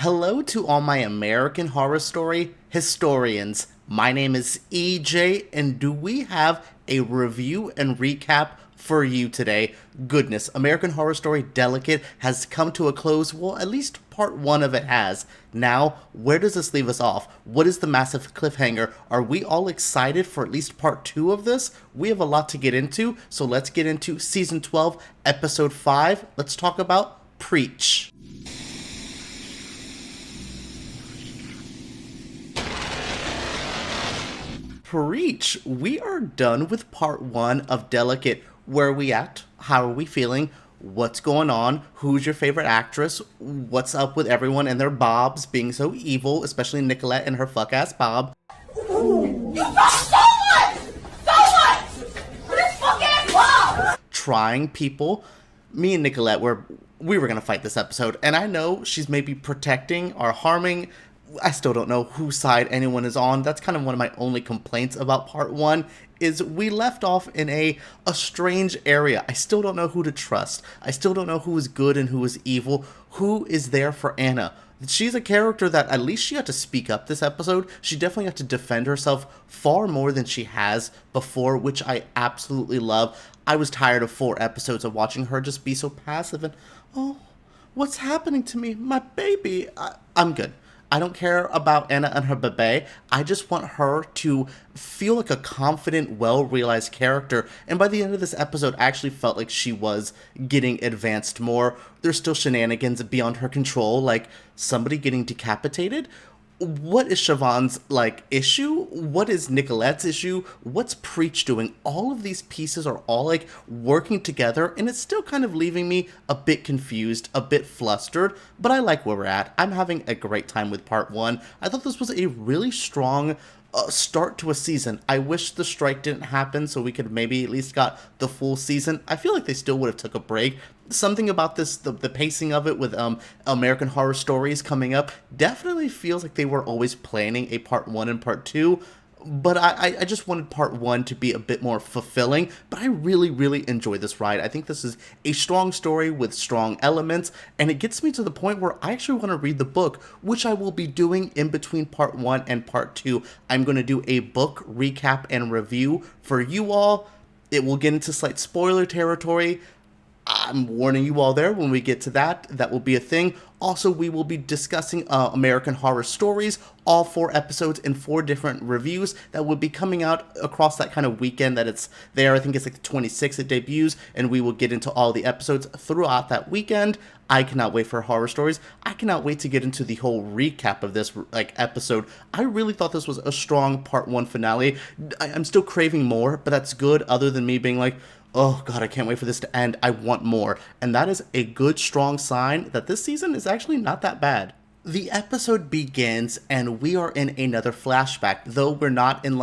Hello to all my American Horror Story historians. My name is EJ, and do we have a review and recap for you today? Goodness, American Horror Story Delicate has come to a close. Well, at least part one of it has. Now, where does this leave us off? What is the massive cliffhanger? Are we all excited for at least part two of this? We have a lot to get into, so let's get into season 12, episode 5. Let's talk about Preech. Preech, we are done with part one of Delicate. Where are we at? How are we feeling? What's going on? Who's your favorite actress? What's up with everyone and their bobs being so evil, especially Nicolette and her fuck-ass bob? You got so much! So much! For this fucking bob! Trying people. Me and Nicolette we were gonna fight this episode, and I know she's maybe protecting or harming. I still don't know whose side anyone is on. That's kind of one of my only complaints about part one, is we left off in a strange area. I still don't know who to trust. I still don't know who is good and who is evil. Who is there for Anna? She's a character that at least she had to speak up this episode. She definitely had to defend herself far more than she has before, which I absolutely love. I was tired of 4 episodes of watching her just be so passive and, oh, what's happening to me? My baby. I'm good. I don't care about Anna and her bebe. I just want her to feel like a confident, well-realized character. And by the end of this episode, I actually felt like she was getting advanced more. There's still shenanigans beyond her control, like somebody getting decapitated. What is Siobhan's, issue? What is Nicolette's issue? What's Preech doing? All of these pieces are all, working together, and it's still kind of leaving me a bit confused, a bit flustered, but I like where we're at. I'm having a great time with part 1. I thought this was a really strong start to a season. I wish the strike didn't happen so we could maybe at least got the full season. I feel like they still would have took a break. Something about this, the pacing of it with American Horror Stories coming up, definitely feels like they were always planning a part 1 and part 2. But I just wanted part 1 to be a bit more fulfilling, but I really, really enjoy this ride. I think this is a strong story with strong elements, and it gets me to the point where I actually want to read the book, which I will be doing in between part 1 and part 2. I'm going to do a book recap and review for you all. It will get into slight spoiler territory. I'm warning you all there, when we get to that, that will be a thing. Also, we will be discussing American Horror Stories, all 4 episodes in 4 different reviews that will be coming out across that kind of weekend that it's there. I think it's like the 26th it debuts, and we will get into all the episodes throughout that weekend. I cannot wait for Horror Stories. I cannot wait to get into the whole recap of this episode. I really thought this was a strong part 1 finale. I'm still craving more, but that's good, other than me being like, oh god, I can't wait for this to end. I want more. And that is a good, strong sign that this season is actually not that bad. The episode begins and we are in another flashback, though we're not in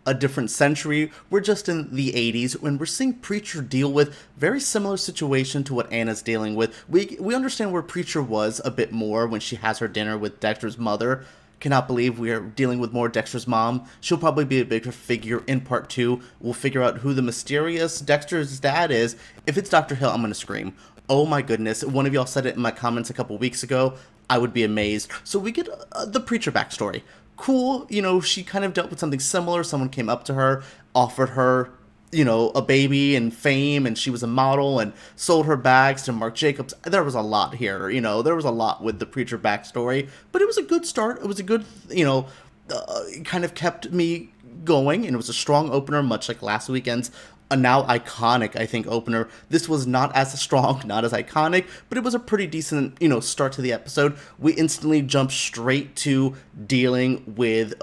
a different century. We're just in the 80s when we're seeing Preecher deal with very similar situation to what Anna's dealing with. We understand where Preecher was a bit more when she has her dinner with Dexter's mother. Cannot believe we are dealing with more Dexter's mom. She'll probably be a bigger figure in part 2. We'll figure out who the mysterious Dexter's dad is. If it's Dr. Hill, I'm going to scream. Oh my goodness. One of y'all said it in my comments a couple weeks ago. I would be amazed. So we get the Preecher backstory. Cool, she kind of dealt with something similar. Someone came up to her, offered her a baby and fame, and she was a model and sold her bags to Marc Jacobs. There was a lot here, there was a lot with the Preecher backstory, but it was a good start. It was a good, it kind of kept me going, and it was a strong opener, much like last weekend's a now iconic, I think, opener. This was not as strong, not as iconic, but it was a pretty decent, start to the episode. We instantly jump straight to dealing with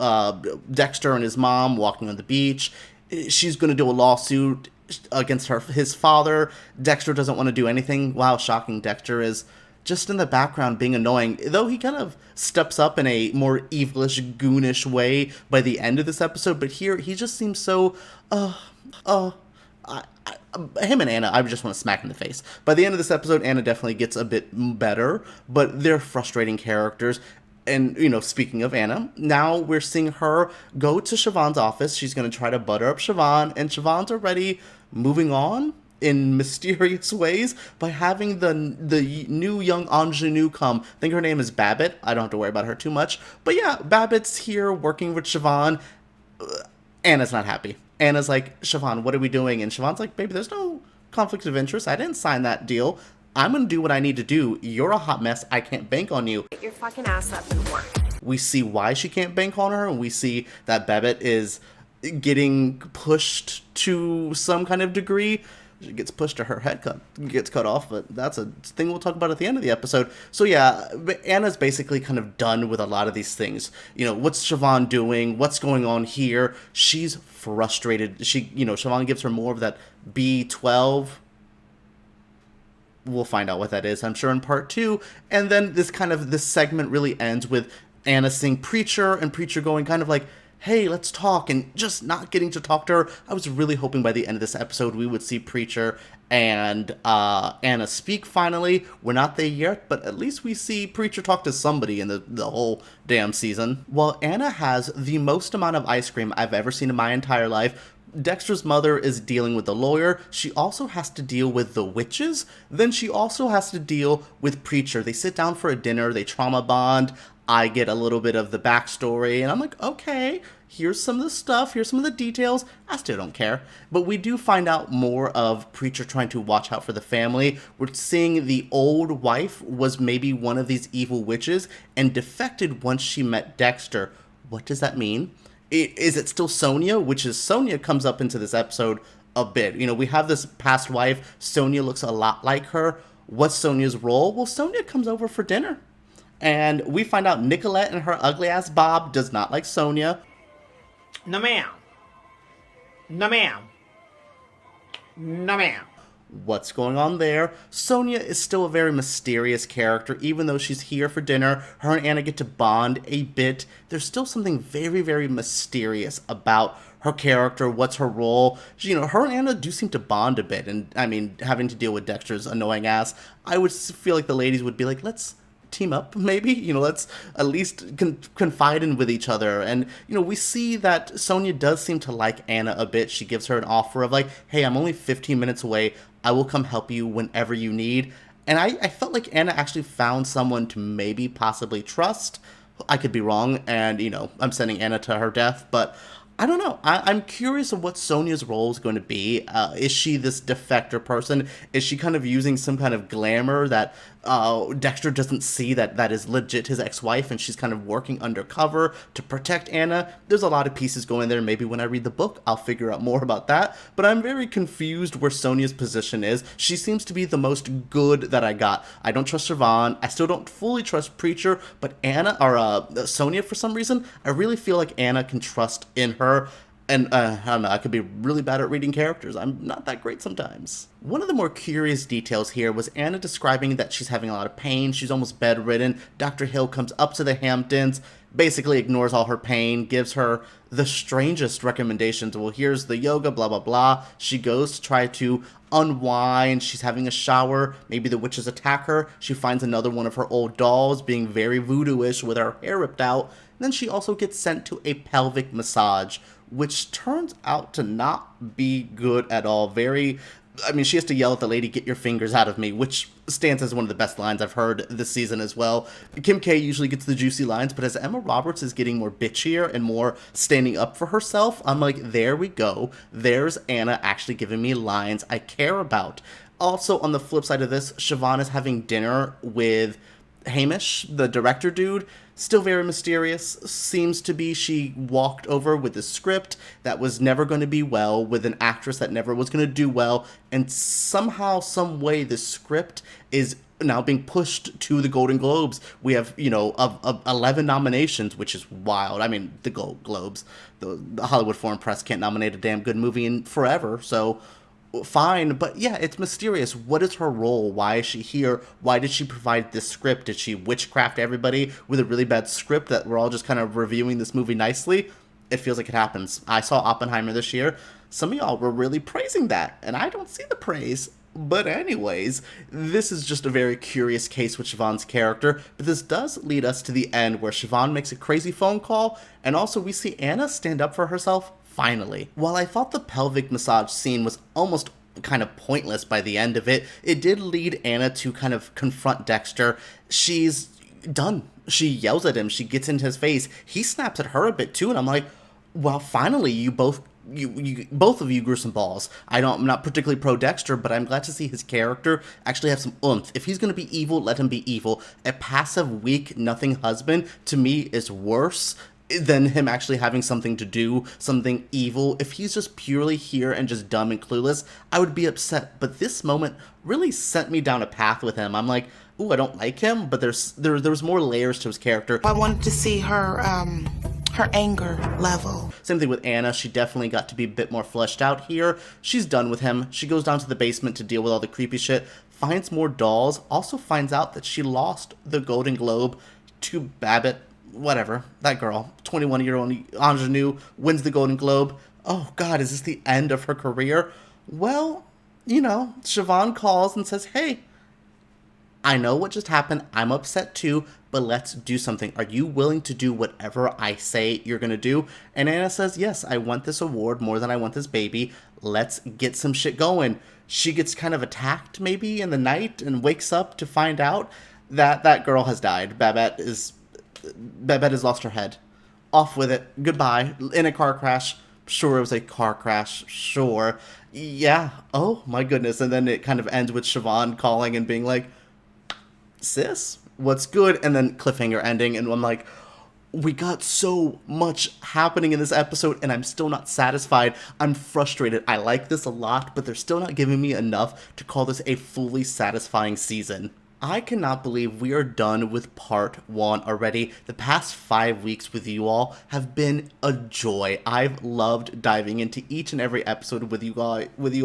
Dexter and his mom walking on the beach. She's going to do a lawsuit against his father. Dexter doesn't want to do anything. Wow, shocking. Dexter is just in the background being annoying, though he kind of steps up in a more evilish, goonish way by the end of this episode, but here he just seems so, him and Anna, I just want to smack in the face. By the end of this episode, Anna definitely gets a bit better, but they're frustrating characters. And, speaking of Anna, now we're seeing her go to Siobhan's office. She's going to try to butter up Siobhan, and Siobhan's already moving on. in mysterious ways by having the new young ingenue come. I think her name is Babbitt. I don't have to worry about her too much. But yeah, Babbitt's here working with Siobhan. Anna's not happy. Anna's like, Siobhan, what are we doing? And Siobhan's like, baby, there's no conflict of interest. I didn't sign that deal. I'm going to do what I need to do. You're a hot mess. I can't bank on you. Get your fucking ass up and work. We see why she can't bank on her, and we see that Babbitt is getting pushed to some kind of degree. She gets pushed to her head gets cut off, but that's a thing we'll talk about at the end of the episode. So yeah, Anna's basically kind of done with a lot of these things. You know, what's Siobhan doing? What's going on here? She's frustrated. Siobhan gives her more of that B12. We'll find out what that is, I'm sure, in part 2. And then this segment really ends with Anna seeing Preecher, and Preecher going kind of like, hey, let's talk, and just not getting to talk to her. I was really hoping by the end of this episode we would see Preecher and Anna speak finally. We're not there yet, but at least we see Preecher talk to somebody in the whole damn season. While Anna has the most amount of ice cream I've ever seen in my entire life, Dexter's mother is dealing with the lawyer. She also has to deal with the witches. Then she also has to deal with Preecher. They sit down for a dinner. They trauma bond. I get a little bit of the backstory, and I'm like, okay, here's some of the stuff. Here's some of the details. I still don't care. But we do find out more of Preecher trying to watch out for the family. We're seeing the old wife was maybe one of these evil witches and defected once she met Dexter. What does that mean? Is it still Sonia? Which is Sonia comes up into this episode a bit. You know, we have this past wife. Sonia looks a lot like her. What's Sonia's role? Well, Sonia comes over for dinner. And we find out Nicolette and her ugly ass Bob does not like Sonia. No ma'am. No ma'am. No ma'am. What's going on there? Sonia is still a very mysterious character, even though she's here for dinner. Her and Anna get to bond a bit. There's still something very, very mysterious about her character. What's her role? Her and Anna do seem to bond a bit. And, I mean, having to deal with Dexter's annoying ass, I would feel like the ladies would be like, let's team up, maybe, let's at least confide in with each other. And, we see that Sonia does seem to like Anna a bit. She gives her an offer of like, hey, I'm only 15 minutes away. I will come help you whenever you need. And I felt like Anna actually found someone to maybe possibly trust. I could be wrong, and, I'm sending Anna to her death, but I don't know. I'm curious of what Sonia's role is going to be. Is she this defector person? Is she kind of using some kind of glamour that Dexter doesn't see that is legit his ex-wife, and she's kind of working undercover to protect Anna? There's a lot of pieces going there. Maybe when I read the book, I'll figure out more about that. But I'm very confused where Sonia's position is. She seems to be the most good that I got. I don't trust Siobhan. I still don't fully trust Preecher, but Sonia, for some reason, I really feel like Anna can trust in her. And I don't know, I could be really bad at reading characters. I'm not that great sometimes. One of the more curious details here was Anna describing that she's having a lot of pain. She's almost bedridden. Dr. Hill comes up to the Hamptons, basically ignores all her pain, gives her the strangest recommendations. Well, here's the yoga, blah, blah, blah. She goes to try to unwind. She's having a shower. Maybe the witches attack her. She finds another one of her old dolls being very voodoo-ish with her hair ripped out. And then she also gets sent to a pelvic massage, which turns out to not be good at all. She has to yell at the lady, "Get your fingers out of me," which stands as one of the best lines I've heard this season as well. Kim K usually gets the juicy lines, but as Emma Roberts is getting more bitchier and more standing up for herself, I'm like, there we go. There's Anna actually giving me lines I care about. Also, on the flip side of this, Siobhan is having dinner with Hamish, the director dude. Still very mysterious. Seems to be she walked over with a script that was never going to be well, with an actress that never was going to do well, and somehow, some way, the script is now being pushed to the Golden Globes. We have, of 11 nominations, which is wild. I mean, the Globes. The Hollywood Foreign Press can't nominate a damn good movie in forever, so fine. But yeah, it's mysterious. What is her role? Why is she here? Why did she provide this script? Did she witchcraft everybody with a really bad script that we're all just kind of reviewing this movie nicely? It feels like it happens. I saw Oppenheimer this year. Some of y'all were really praising that, and I don't see the praise. But anyways, this is just a very curious case with Siobhan's character, but this does lead us to the end where Siobhan makes a crazy phone call, and also we see Anna stand up for herself finally. While I thought the pelvic massage scene was almost kind of pointless by the end of it. It did lead Anna to kind of confront Dexter. She's done. She yells at him. She gets into his face. He snaps at her a bit too, and I'm like, well, finally, you both of you grew some balls. I'm not particularly pro Dexter, but I'm glad to see his character actually have some oomph. If he's gonna be evil, let him be evil. A passive, weak, nothing husband to me is worse than him actually having something to do, something evil. If he's just purely here and just dumb and clueless, I would be upset. But this moment really sent me down a path with him. I'm like, ooh, I don't like him, but there's more layers to his character. I wanted to see her anger level. Same thing with Anna. She definitely got to be a bit more fleshed out here. She's done with him. She goes down to the basement to deal with all the creepy shit, finds more dolls, also finds out that she lost the Golden Globe to Babbitt. Whatever, that girl, 21-year-old ingenue, wins the Golden Globe. Oh God, is this the end of her career? Well, you know, Siobhan calls and says, hey, I know what just happened. I'm upset too, but let's do something. Are you willing to do whatever I say you're gonna do? And Anna says, yes, I want this award more than I want this baby. Let's get some shit going. She gets kind of attacked maybe in the night and wakes up to find out that that girl has died. Babette has lost her head. Off with it. Goodbye. In a car crash. Sure, it was a car crash. Sure. Yeah. Oh, my goodness. And then it kind of ends with Siobhan calling and being like, sis, what's good? And then cliffhanger ending. And I'm like, we got so much happening in this episode, and I'm still not satisfied. I'm frustrated. I like this a lot, but they're still not giving me enough to call this a fully satisfying season. I cannot believe we are done with part 1 already. The past 5 weeks with you all have been a joy. I've loved diving into each and every episode with you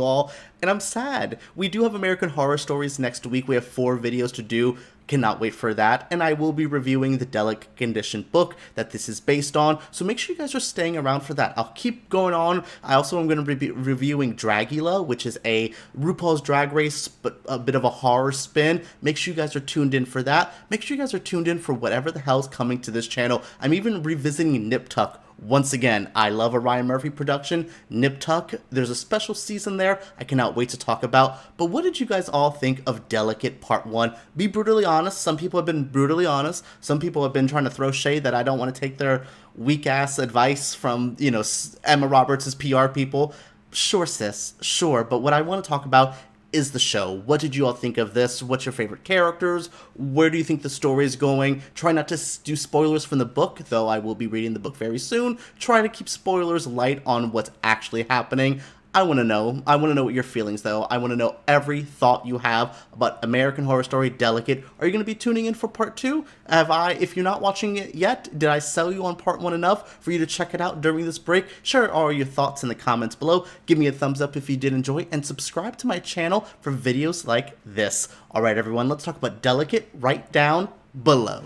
all, and I'm sad. We do have American Horror Stories next week. We have 4 videos to do. Cannot wait for that, and I will be reviewing the Delicate Condition book that this is based on, so make sure you guys are staying around for that. I'll keep going on. I also am going to be reviewing Dragula, which is a RuPaul's Drag Race, but a bit of a horror spin. Make sure you guys are tuned in for that. Make sure you guys are tuned in for whatever the hell's coming to this channel. I'm even revisiting Nip Tuck. Once again, I love a Ryan Murphy production. Nip Tuck, there's a special season there I cannot wait to talk about. But what did you guys all think of Delicate Part 1? Be brutally honest. Some people have been brutally honest. Some people have been trying to throw shade that I don't want to take their weak-ass advice from, you know, Emma Roberts' PR people. Sure, sis. Sure. But what I want to talk about is the show. What did you all think of this? What's your favorite characters? Where do you think the story is going? Try not to do spoilers from the book, though I will be reading the book very soon. Try to keep spoilers light on what's actually happening. I want to know. I want to know what your feelings, though. I want to know every thought you have about American Horror Story Delicate. Are you going to be tuning in for part 2? If you're not watching it yet, did I sell you on part 1 enough for you to check it out during this break? Share all your thoughts in the comments below. Give me a thumbs up if you did enjoy, and subscribe to my channel for videos like this. Alright, everyone, let's talk about Delicate right down below.